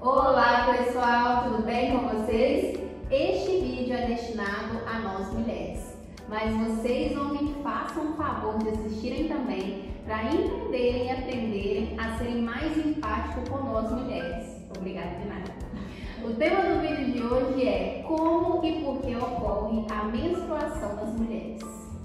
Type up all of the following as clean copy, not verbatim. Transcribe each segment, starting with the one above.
Olá pessoal, tudo bem com vocês? Este vídeo é destinado a nós mulheres, mas vocês homens façam o favor de assistirem também para entenderem e aprenderem a serem mais empáticos com nós mulheres. Obrigada de nada. O tema do vídeo de hoje é como e por que ocorre a menstruação nas mulheres.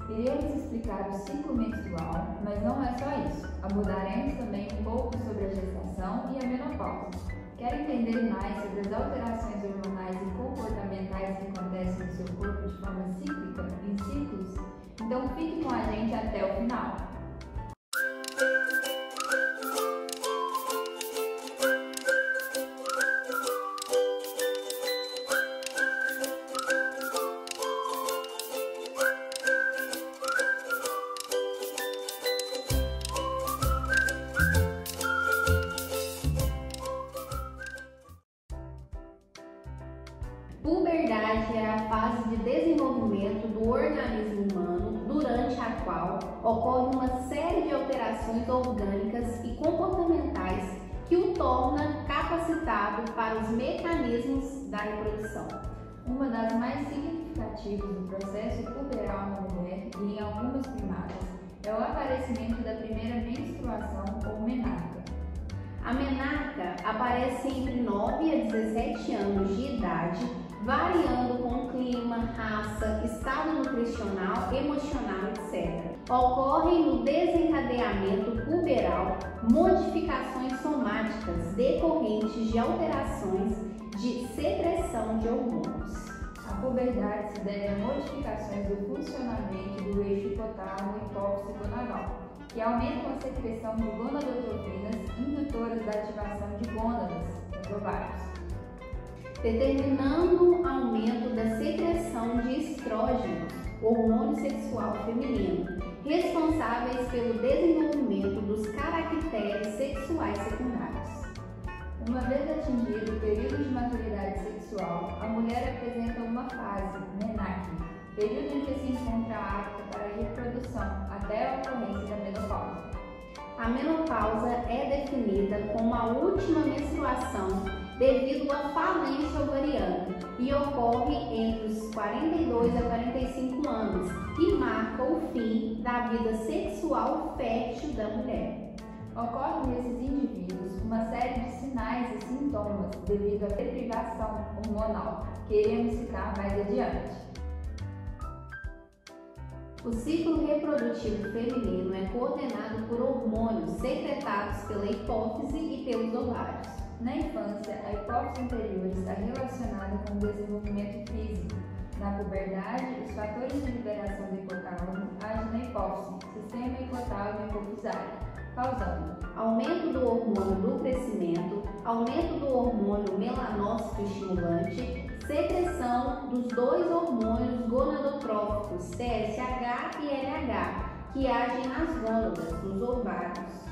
Iremos explicar o ciclo menstrual, mas não é só isso. Abordaremos também um pouco sobre a gestação e a menopausa. Quer entender mais sobre as alterações hormonais e comportamentais que acontecem no seu corpo de forma cíclica, em ciclos? Então fique com a gente até o final. Puberdade é a fase de desenvolvimento do organismo humano durante a qual ocorre uma série de alterações orgânicas e comportamentais que o torna capacitado para os mecanismos da reprodução. Uma das mais significativas do processo puberal na mulher e em algumas primatas é o aparecimento da primeira menstruação ou menarca. A menarca aparece entre 9 a 17 anos de idade, variando com clima, raça, estado nutricional, emocional, etc. Ocorrem no desencadeamento puberal modificações somáticas decorrentes de alterações de secreção de hormônios. A puberdade se deve a modificações do funcionamento do eixo hipotálamo hipófise gonadal, que aumentam a secreção de gonadotrofinas indutoras da ativação de gônadas nos ovários, determinando aumento da secreção de estrógenos, hormônio sexual feminino, responsáveis pelo desenvolvimento dos caracteres sexuais secundários. Uma vez atingido o período de maturidade sexual, a mulher apresenta uma fase, menarque, período em que se encontra apta para a reprodução até a ocorrência da menopausa. A menopausa é definida como a última menstruação devido à falência ovariana e ocorre entre os 42 a 45 anos e marca o fim da vida sexual fértil da mulher. Ocorre nesses indivíduos uma série de sinais e sintomas devido à deprivação hormonal, que iremos citar mais adiante. O ciclo reprodutivo feminino é coordenado por hormônios secretados pela hipófise e pelos ovários. Na infância, a hipófise anterior está relacionada com o desenvolvimento físico. Na puberdade, os fatores de liberação do hipotálamo agem na hipófise, sistema hipotálamo hipofisário, causando aumento do hormônio do crescimento, aumento do hormônio melanócito estimulante, secreção dos dois hormônios gonadotróficos, TSH e LH, que agem nas glândulas, nos ovários.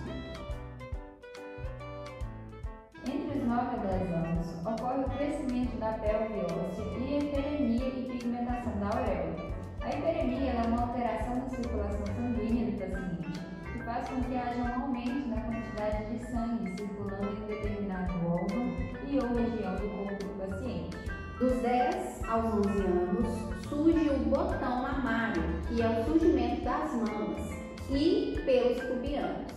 Entre os 9 a 10 anos, ocorre o crescimento da pelve óssea e a hiperemia e pigmentação da auréola. A hiperemia é uma alteração na circulação sanguínea do paciente, que faz com que haja um aumento na quantidade de sangue circulando em determinado órgão e ou região do corpo do paciente. Dos 10 aos 11 anos, surge o botão mamário, que é o surgimento das mamas, e pelos pubianos.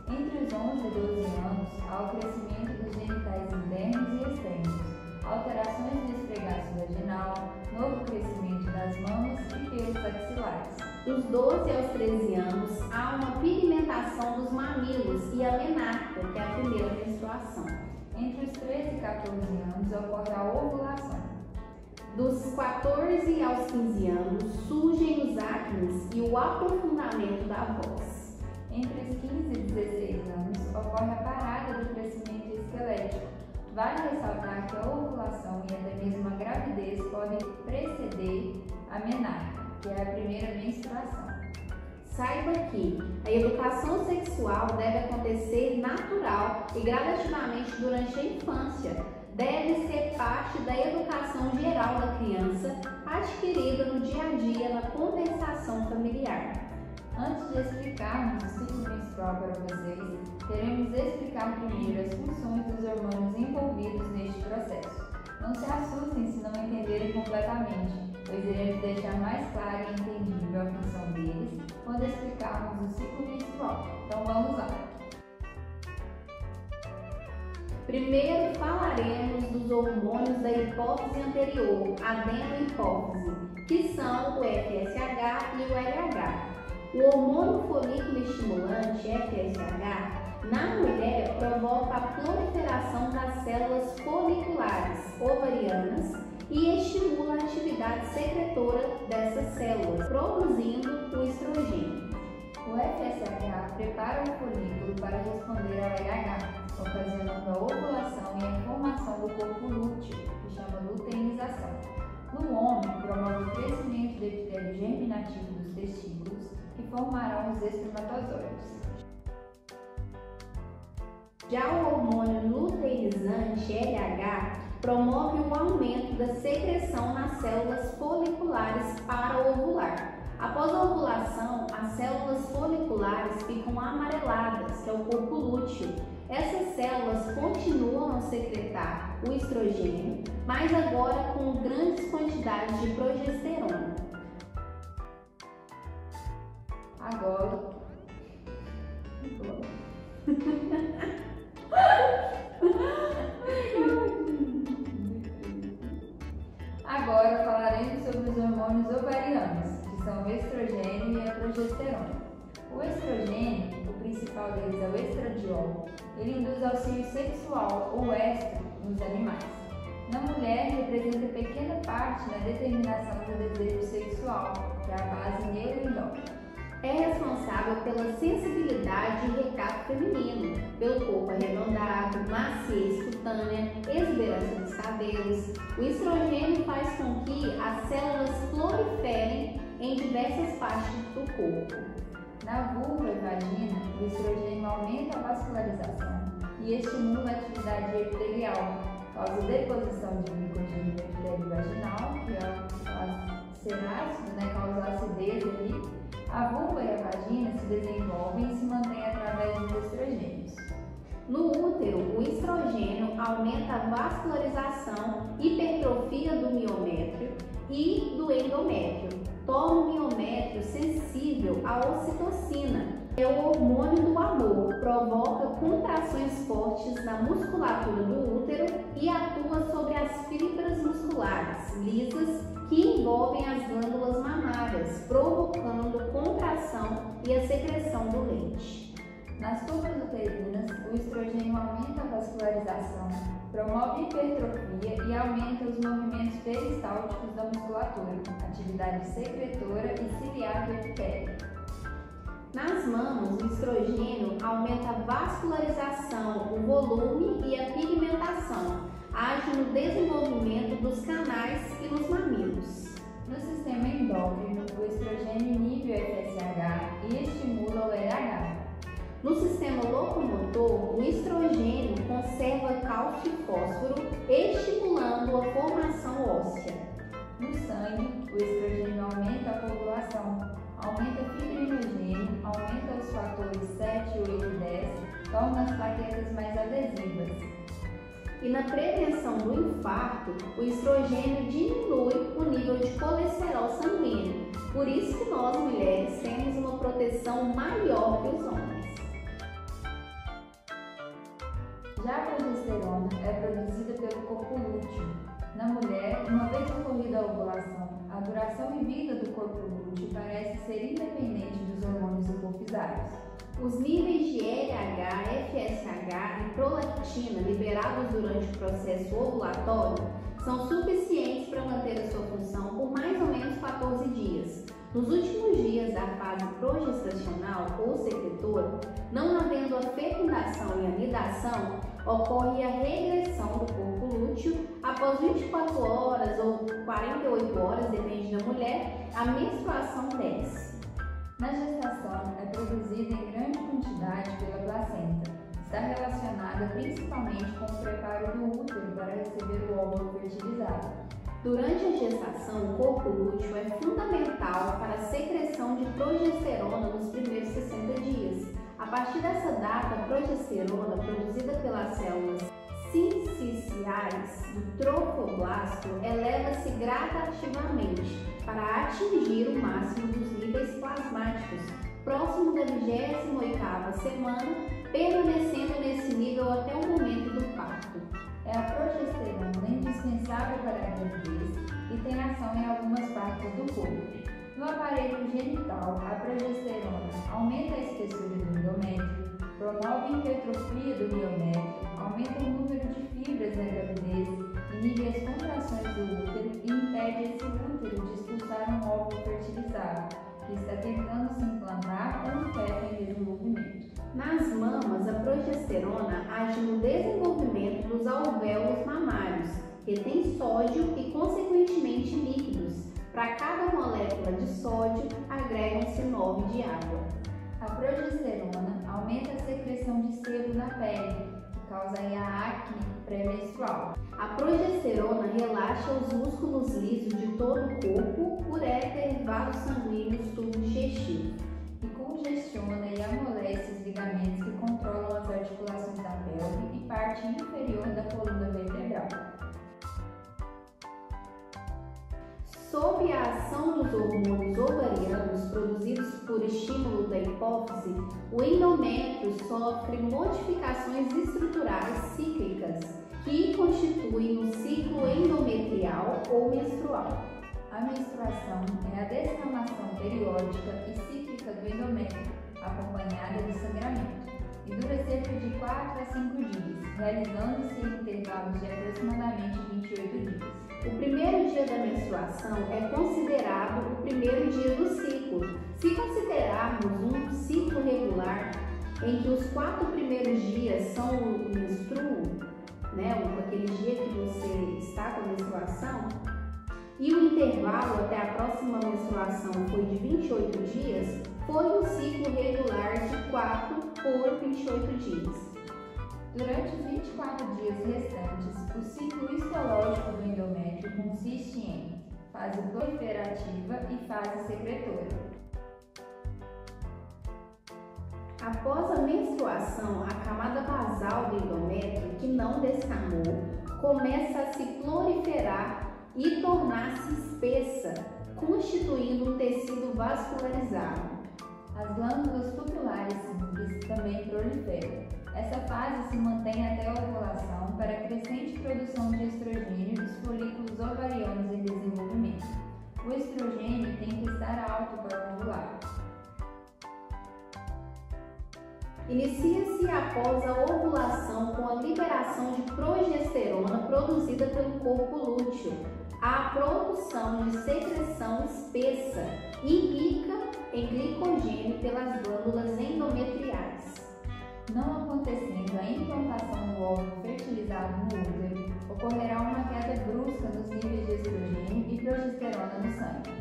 Entre os 11 e 12 anos, há o crescimento dos genitais internos e externos, alterações no esfregaço vaginal, novo crescimento das mamas e pelos axilares. Dos 12 aos 13 anos, há uma pigmentação dos mamilos e a menarca, que é a primeira menstruação. Entre os 13 e 14 anos, ocorre a ovulação. Dos 14 aos 15 anos, surgem os acnes e o aprofundamento da voz. Entre os 15 e 16 anos, ocorre a parada do crescimento esquelético. Vale ressaltar que a ovulação e até mesmo a gravidez podem preceder a menarca, que é a primeira menstruação. Saiba que a educação sexual deve acontecer natural e gradativamente durante a infância. Deve ser parte da educação geral da criança, adquirida no dia a dia na conversação familiar. Antes de explicarmos o ciclo menstrual para vocês, queremos explicar primeiro as funções dos hormônios envolvidos neste Não se assustem se não entenderem completamente, pois iremos deixar mais claro e entendível a função deles quando explicarmos o ciclo menstrual. Então vamos lá! Primeiro falaremos dos hormônios da hipófise anterior, adenohipófise, que são o FSH e o LH. O hormônio folículo estimulante, FSH, na mulher provoca a proliferação das células foliculares ovarianas e estimula a atividade secretora dessas células, produzindo o estrogênio. O FSH prepara o folículo para responder ao LH, ocasionando a ovulação e a formação do corpo lúteo, que chama luteinização. No homem, promove o crescimento do epitélio germinativo dos testículos, que formarão os espermatozoides. Já o hormônio luteinizante, LH, promove o aumento da secreção nas células foliculares para ovular. Após a ovulação, as células foliculares ficam amareladas, que é o corpo lúteo. Essas células continuam a secretar o estrogênio, mas agora com grandes quantidades de progesterona. Agora falaremos sobre os hormônios ovarianos, que são o estrogênio e a progesterona. O estrogênio, o principal deles é o estradiol, ele induz auxílio sexual ou estro nos animais. Na mulher, representa pequena parte na determinação do desejo sexual, que é a base neuroendócrina. É responsável pela sensibilidade e recato feminino, pelo corpo arredondado, maciez cutânea, exuberância dos cabelos. O estrogênio faz com que as células proliferem em diversas partes do corpo. Na vulva e vagina, o estrogênio aumenta a vascularização e estimula a atividade epitelial, causa deposição de glicogênio no epitélio vaginal, que faz ser ácido, causa acidez ali. A vulva e a vagina se desenvolvem e se mantêm através dos estrogênios. No útero, o estrogênio aumenta a vascularização, hipertrofia do miométrio e do endométrio. Torna o miométrio sensível à ocitocina, que é o hormônio do amor, provoca contrações fortes na musculatura do útero e atua sobre as fibras musculares lisas que envolvem as glândulas mamárias, provocando contração e a secreção do leite. Nas turbas uterinas, o estrogênio aumenta a vascularização, promove hipertrofia e aumenta os movimentos peristálticos da musculatura, atividade secretora e ciliar do epitélio. Nas mamas, o estrogênio aumenta a vascularização, o volume e a pigmentação, age no desenvolvimento dos canais e nos mamilos. No sistema endócrino, o estrogênio inibe o FSH e estimula o LH. No sistema locomotor, o estrogênio conserva cálcio e fósforo, estimulando a formação óssea. No sangue, o estrogênio aumenta a coagulação, aumenta o fibrinogênio, aumenta os fatores 7, 8 e 10, torna as plaquetas mais adesivas. E na prevenção do infarto, o estrogênio diminui o nível de colesterol sanguíneo. Por isso que nós, mulheres, temos uma proteção maior que os homens. Já a progesterona é produzida pelo corpo lúteo. Na mulher, uma vez ocorrida a ovulação, a duração e vida do corpo lúteo parece ser independente dos hormônios hipofisários. Os níveis de LH, FSH e prolactina liberados durante o processo ovulatório são suficientes para manter a sua função por mais ou menos 14 dias. Nos últimos dias da fase progestacional ou secretora, não havendo a fecundação e a nidação, ocorre a regressão do corpo lúteo. Após 24 horas ou 48 horas, depende da mulher, a menstruação desce. Na gestação, é produzida em grande quantidade pela placenta. Está relacionada principalmente com o preparo do útero para receber o óvulo fertilizado. Durante a gestação, o corpo lúteo é fundamental para a secreção de progesterona nos primeiros 60 dias. A partir dessa data, a progesterona, produzida pelas células sinciciais do trofoblasto eleva-se gradativamente para atingir o máximo dos níveis plasmáticos, próximo da 28ª semana, permanecendo nesse nível até o momento do parto. É a progesterona indispensável para a gravidez e tem ação em algumas partes do corpo. No aparelho genital, a progesterona aumenta a espessura do endométrio, promove a hipertrofia do miométrio, aumenta o número de fibras na gravidez, inibe as contrações do útero e impede esse útero de expulsar um óvulo fertilizado, que está tentando se implantar ou um feto em desenvolvimento. Nas mamas, a progesterona age no desenvolvimento dos alvéolos mamários, retém sódio e, consequentemente, líquidos. Para cada molécula de sódio, agregam-se 9 de água. A progesterona aumenta a secreção de sebo na pele, que causa a acne pré-menstrual. A progesterona relaxa os músculos lisos de todo o corpo, ureter, vasos sanguíneos, tubo digestivo. E congestiona e amolece os ligamentos que controlam as articulações da pelve e parte inferior da coluna vertebral. Sob a ação dos hormônios ovarianos produzidos por estímulo da hipófise, o endométrio sofre modificações estruturais cíclicas que constituem o ciclo endometrial ou menstrual. A menstruação é a descamação periódica e cíclica do endométrio, acompanhada de sangramento, e dura cerca de 4 a 5 dias, realizando-se em intervalos de aproximadamente 28 dias. O primeiro dia da menstruação é considerado o primeiro dia do ciclo. Se considerarmos um ciclo regular, em que os 4 primeiros dias são o menstruo, aquele dia que você está com a menstruação, e o intervalo até a próxima menstruação foi de 28 dias, foi um ciclo regular de 4 por 28 dias. Durante os 24 dias restantes, o ciclo histológico do endométrio consiste em fase proliferativa e fase secretora. Após a menstruação, a camada basal do endométrio, que não descamou, começa a se proliferar e tornar-se espessa, constituindo um tecido vascularizado. As glândulas tubulares simples também proliferam. Essa fase se mantém até a ovulação para a crescente produção de estrogênio dos folículos ovarianos em desenvolvimento. O estrogênio tem que estar alto para ovular. Inicia-se após a ovulação com a liberação de progesterona produzida pelo corpo lúteo, a produção de secreção espessa e rica em glicogênio pelas glândulas endometriais. Não acontecendo a implantação do óvulo fertilizado no útero, ocorrerá uma queda brusca nos níveis de estrogênio e progesterona no sangue.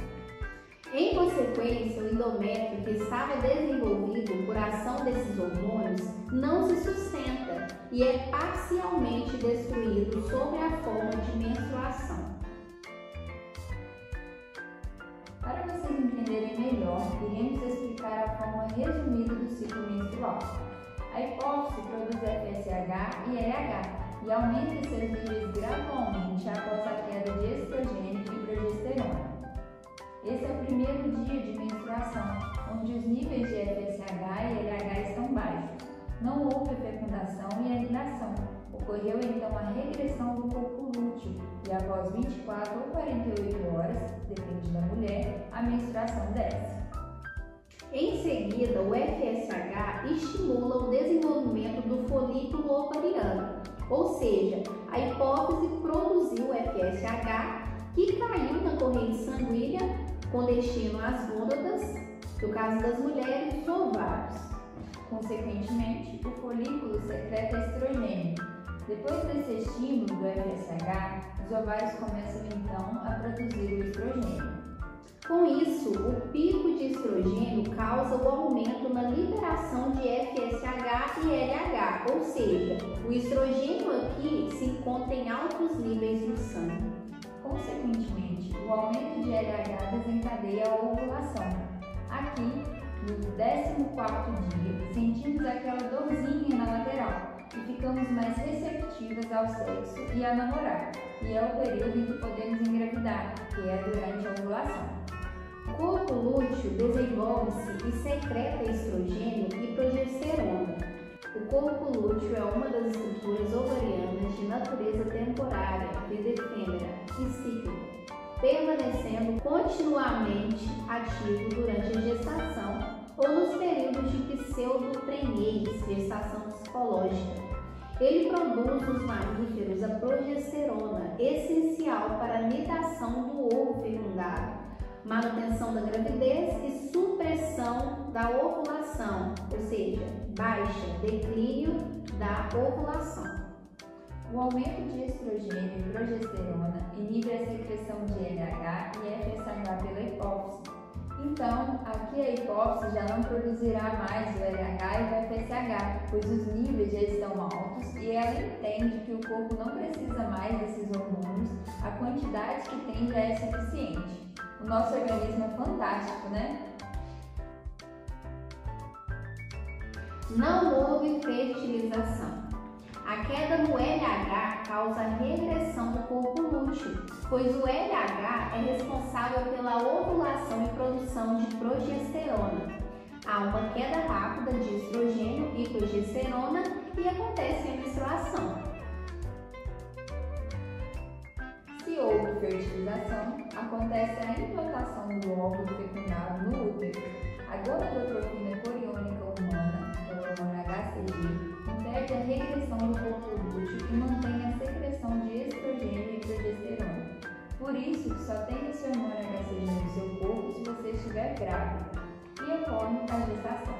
Em consequência, o endométrio que estava desenvolvido por ação desses hormônios não se sustenta e é parcialmente destruído sob a forma de menstruação. Para vocês entenderem melhor, iremos explicar a forma resumida do ciclo menstrual. A hipófise produz FSH e LH e aumenta seus níveis gradualmente após a queda de estrogênio e progesterona. Esse é o primeiro dia de menstruação, onde os níveis de FSH e LH estão baixos. Não houve fecundação e anidação. Ocorreu então a regressão do corpo lúteo e após 24 ou 48 horas, depende da mulher, a menstruação desce. Em seguida, o FSH estimula o desenvolvimento do folículo ovariano, ou seja, a hipófise produziu o FSH que caiu na corrente sanguínea com destino às gônadas, no caso das mulheres, os ovários. Consequentemente, o folículo secreta estrogênio. Depois desse estímulo do FSH, os ovários começam então a produzir o estrogênio. Com isso, o pico de estrogênio causa o aumento na liberação de FSH e LH, ou seja, o estrogênio aqui se encontra em altos níveis no sangue. Consequentemente, o aumento de LH desencadeia a ovulação. Aqui, no 14º dia, sentimos aquela dorzinha na lateral e ficamos mais receptivas ao sexo e a namorar. e é o período em que podemos engravidar, que é durante a ovulação. O corpo lúteo desenvolve-se e secreta estrogênio e progesterona. O corpo lúteo é uma das estruturas ovarianas de natureza temporária, vida efêmera e cíclica, permanecendo continuamente ativo durante a gestação ou nos períodos de pseudoprenhez, gestação psicológica. Ele produz nos mamíferos a progesterona, essencial para a nidação do ovo fecundado, manutenção da gravidez e supressão da ovulação, ou seja, declínio da ovulação. O aumento de estrogênio e progesterona inibe a secreção de LH e FSH pela hipófise. Então, aqui a hipófise já não produzirá mais o LH e o FSH, pois os níveis já estão altos e ela entende que o corpo não precisa mais desses hormônios, a quantidade que tem já é suficiente. O nosso organismo é fantástico, né? Não houve fertilização. A queda no LH causa a regressão do corpo lúteo, pois o LH é responsável pela ovulação e produção de progesterona. Há uma queda rápida de estrogênio e progesterona e acontece a menstruação. Se houve fertilização, acontece a implantação do óvulo fecundado no útero. A gonadotropina coriônica humana, que é o hormônio HCG, impede a regressão do corpo lúteo e mantém a secreção de estrogênio e progesterona. Por isso, só tem esse hormônio HCG no seu corpo se você estiver grávida e ocorre a gestação.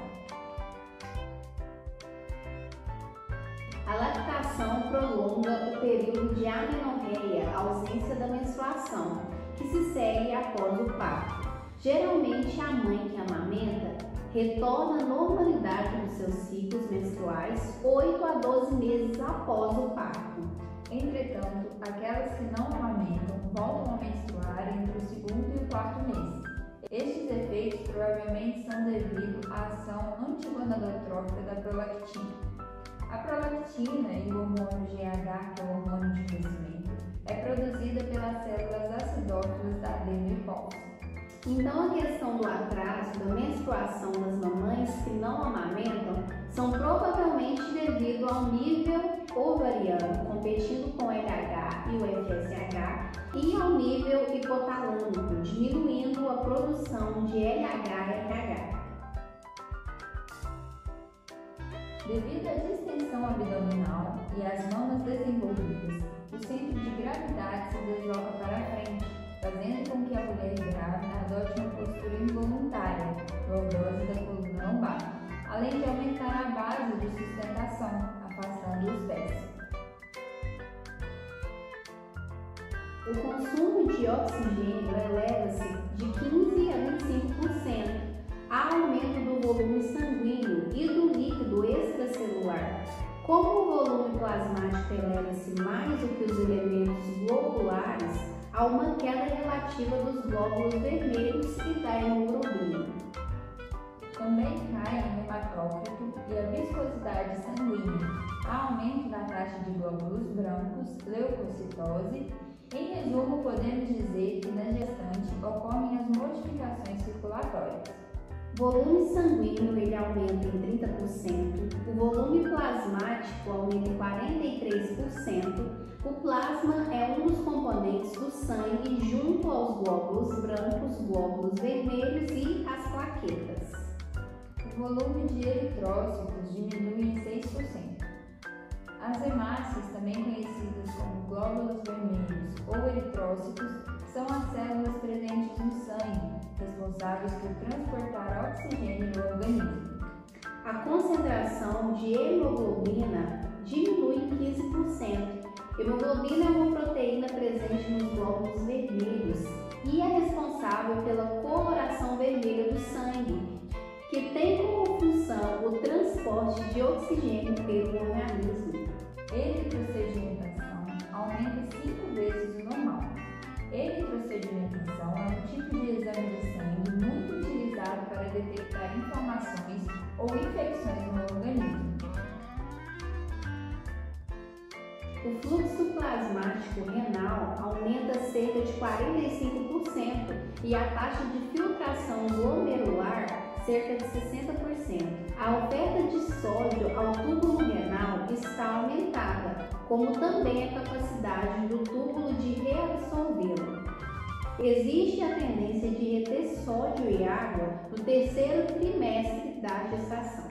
A lactação prolonga o período de amenorreia, ausência da menstruação, que se segue após o parto. Geralmente, a mãe que amamenta retorna à normalidade dos seus ciclos menstruais 8 a 12 meses após o parto. Entretanto, aquelas que não amamentam voltam a menstruar entre o segundo e o quarto mês. Estes efeitos provavelmente são devido à ação antigonadotrófica da prolactina. A prolactina e o hormônio GH, que é o hormônio de crescimento, é produzida pelas células acidófilas da adenohipófise. Então, a questão do atraso da menstruação das mamães que não amamentam são provavelmente devido ao nível ovariano competindo com o LH e o FSH e ao nível hipotalâmico, diminuindo a produção de LH e RH. Devido à distensão abdominal e às mamas desenvolvidas, o centro de gravidade se desloca para frente, fazendo com que a mulher grávida adote uma postura involuntária, lordose da coluna lombar, além de aumentar a base de sustentação, afastando os pés. O consumo de oxigênio eleva-se de 15 a 25%. Há aumento do volume sanguíneo e do líquido extracelular. Como o volume plasmático eleva-se mais do que os elementos globulares, há uma queda relativa dos glóbulos vermelhos e da hemoglobina. Também cai o hematócrito e a viscosidade sanguínea. Há aumento da taxa de glóbulos brancos, leucocitose. Em resumo, podemos dizer que na gestante ocorrem as modificações circulatórias. O volume sanguíneo ele aumenta em 30%, o volume plasmático aumenta em 43%. O plasma é um dos componentes do sangue junto aos glóbulos brancos, glóbulos vermelhos e as plaquetas. O volume de eritrócitos diminui em 6%. As hemácias, também conhecidas como glóbulos vermelhos ou eritrócitos, são as células presentes no sangue, responsáveis por transportar oxigênio no organismo. A concentração de hemoglobina diminui em 15%. Hemoglobina é uma proteína presente nos glóbulos vermelhos e é responsável pela coloração vermelha do sangue, que tem como função o transporte de oxigênio pelo organismo. Eritrocedimentação aumenta 5 vezes o normal. Eritrocedimentação é um tipo de exame de sangue muito utilizado para detectar inflamações ou infecções no organismo. O fluxo plasmático renal 45% e a taxa de filtração glomerular cerca de 60%. A oferta de sódio ao túbulo renal está aumentada, como também a capacidade do túbulo de reabsorvê-la. Existe a tendência de reter sódio e água no terceiro trimestre da gestação.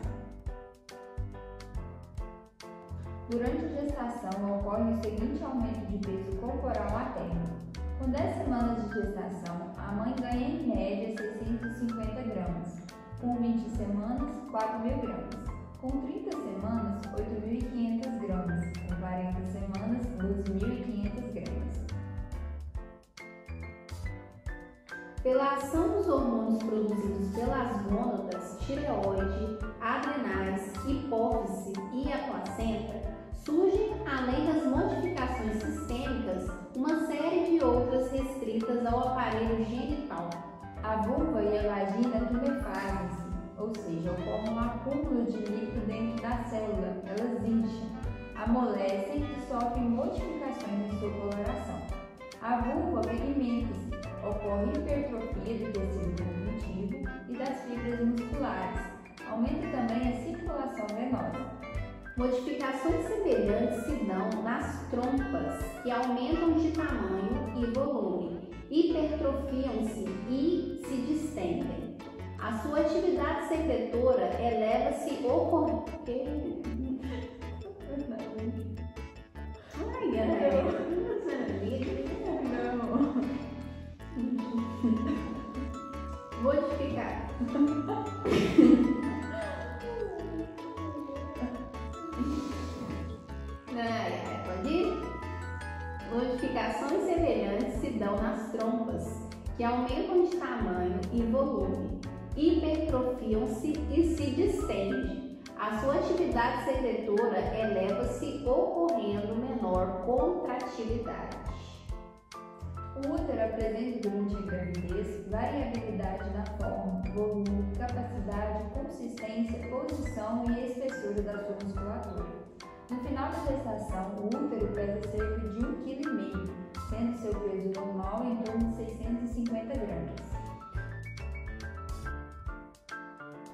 Durante a gestação, ocorre o seguinte aumento de peso corporal materno. Com 10 semanas de gestação, a mãe ganha em média 650 gramas. Com 20 semanas, 4.000 gramas. Com 30 semanas, 8.500 gramas. Com 40 semanas, 12.500 gramas. Pela ação dos hormônios produzidos pelas gônadas, tireoide, adrenais, hipófise e a placenta, surgem, além das modificações sistêmicas, uma série de outras restritas ao aparelho genital. A vulva e a vagina tumefazem-se, ou seja, ocorre um acúmulo de líquido dentro da célula, elas incham, amolecem e sofrem modificações em sua coloração. A vulva pigmenta-se, ocorre hipertrofia do tecido conjuntivo e das fibras musculares, aumenta também a circulação venosa. Modificações semelhantes se dão nas trompas, que aumentam de tamanho e volume, hipertrofiam-se e se distendem. A sua atividade secretora eleva-se ou modificar. Pode ir? Modificações semelhantes se dão nas trompas, que aumentam de tamanho e volume, hipertrofiam-se e se distendem. A sua atividade secretora eleva-se ocorrendo menor contratividade. O útero apresenta durante a gravidez variabilidade na forma, volume, capacidade, consistência, posição e espessura da sua musculatura. No final da gestação, o útero pesa cerca de 1,5 kg, sendo seu peso normal em torno de 650 gramas.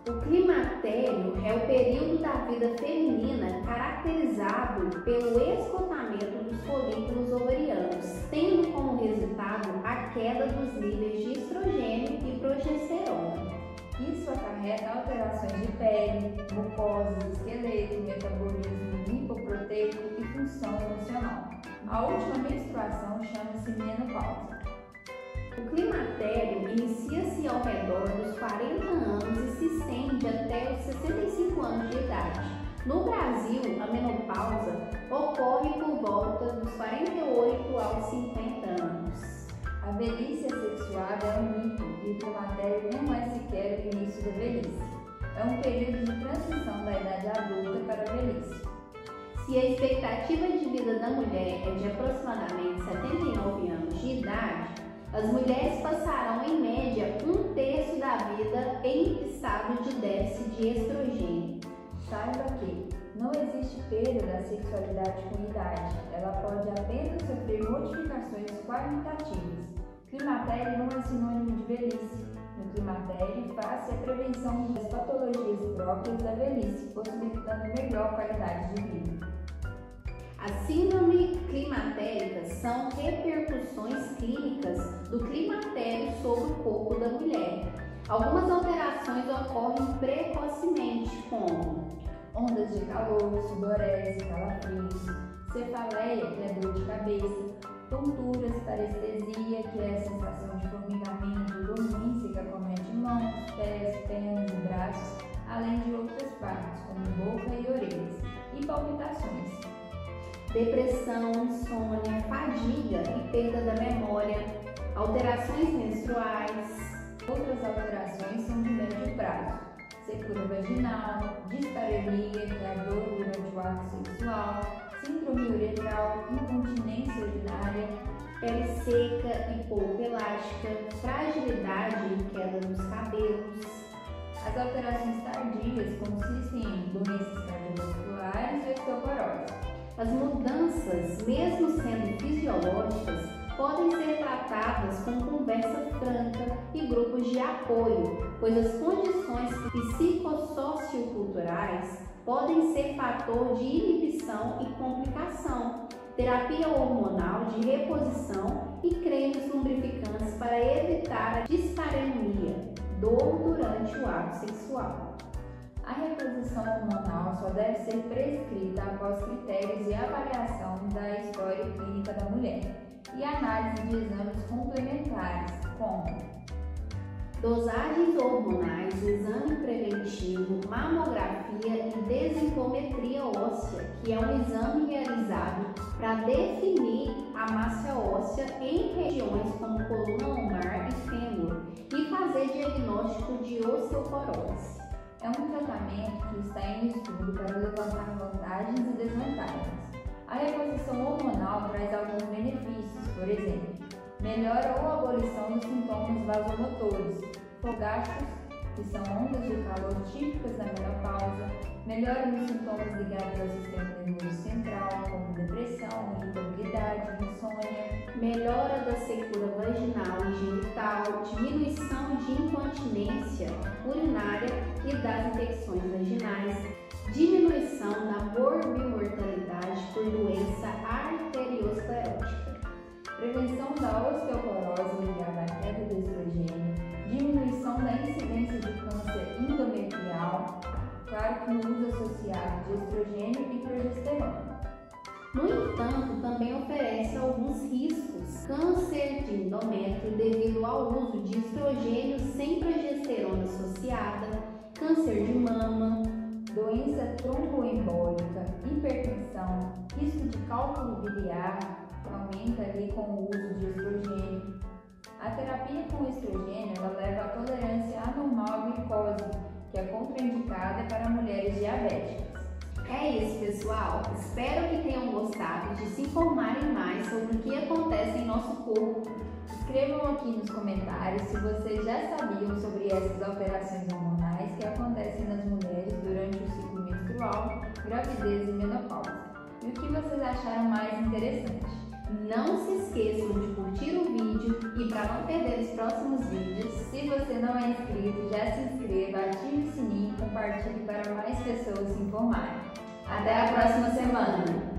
O climatério é o período da vida feminina caracterizado pelo esgotamento dos folículos ovarianos, tendo como resultado a queda dos níveis de estrogênio e progesterona. Isso acarreta alterações de pele, mucosa, esqueleto, metabolismo lipoproteico e função emocional. A última menstruação chama-se menopausa. O climatério inicia-se ao redor dos 40 anos e se estende até os 65 anos de idade. No Brasil, a menopausa ocorre por volta dos 48 aos 50 anos. A velhice assexuada é um mito e o climatério não é sequer o início da velhice. É um período de transição da idade adulta para a velhice. Se a expectativa de vida da mulher é de aproximadamente 79 anos de idade, as mulheres passarão em média 1/3 da vida em estado de déficit de estrogênio. Saiba que não existe perda da sexualidade com idade, ela pode apenas sofrer modificações qualitativas. Climatério não é sinônimo de velhice. No climatério, faz-se a prevenção das patologias próprias da velhice, possibilitando melhor qualidade de vida. As síndromes climatéricas são repercussões clínicas do climatério sobre o corpo da mulher. Algumas alterações ocorrem precocemente, como ondas de calor, sudorese, calafrios, cefaleia, que é dor de cabeça, tonturas, parestesia, que é a sensação de formigamento e dormência que acomete mãos, pés, pernas e braços, além de outras partes, como boca e orelhas, e palpitações. Depressão, insônia, fadiga e perda da memória, alterações menstruais. Outras alterações são de médio prazo: secura vaginal, dispareunia, que é a dor durante o ato sexual, síndrome uretral, incontinência urinária, pele seca e pouco elástica, fragilidade e queda dos cabelos. As alterações tardias consistem em doenças cardiovasculares e osteoporose. As mudanças, mesmo sendo fisiológicas, podem ser tratadas com conversa franca e grupos de apoio, pois as condições psicossocioculturais podem ser fator de inibição e complicação, terapia hormonal de reposição e cremes lubrificantes para evitar a dispareunia, dor durante o ato sexual. A reposição hormonal só deve ser prescrita após critérios e avaliação da história clínica da mulher e análise de exames complementares, como dosagens hormonais, exame preventivo, mamografia e densitometria óssea, que é um exame realizado para definir a massa óssea em regiões como coluna lombar e fêmur e fazer diagnóstico de osteoporose. É um tratamento que está em estudo para levantar vantagens e desvantagens. A reposição hormonal traz alguns benefícios, por exemplo, melhora ou abolição dos sintomas vasomotores, fogachos, que são ondas de calor típicas da menopausa, melhora nos sintomas ligados ao sistema nervoso central, como depressão, irritabilidade, insônia, melhora da secura vaginal e genital, diminuição de incontinência urinária e das infecções vaginais, diminuição da morbimortalidade por doença arteriosclerótica, prevenção da osteoporose ligada à queda do estrogênio, diminuição da incidência de câncer endometrial, claro que no uso associado de estrogênio e progesterona. No entanto, também oferece alguns riscos, câncer de endométrio devido ao uso de estrogênio sem progesterona associada, câncer de mama, doença tromboembólica, hipertensão, risco de cálculo biliar, que aumenta ali com o uso de estrogênio. A terapia com estrogênio ela leva à tolerância anormal à glicose, que é contraindicada para mulheres diabéticas. É isso, pessoal. Espero que tenham gostado de se informarem mais sobre o que acontece em nosso corpo. Escrevam aqui nos comentários se vocês já sabiam sobre essas alterações hormonais que acontecem nas mulheres durante o ciclo menstrual, gravidez e menopausa. E o que vocês acharam mais interessante. Não se esqueçam de curtir o vídeo e para não perder os próximos vídeos, se você não é inscrito, já se inscreva, ative o sininho e compartilhe para mais pessoas se informarem. Até a próxima semana!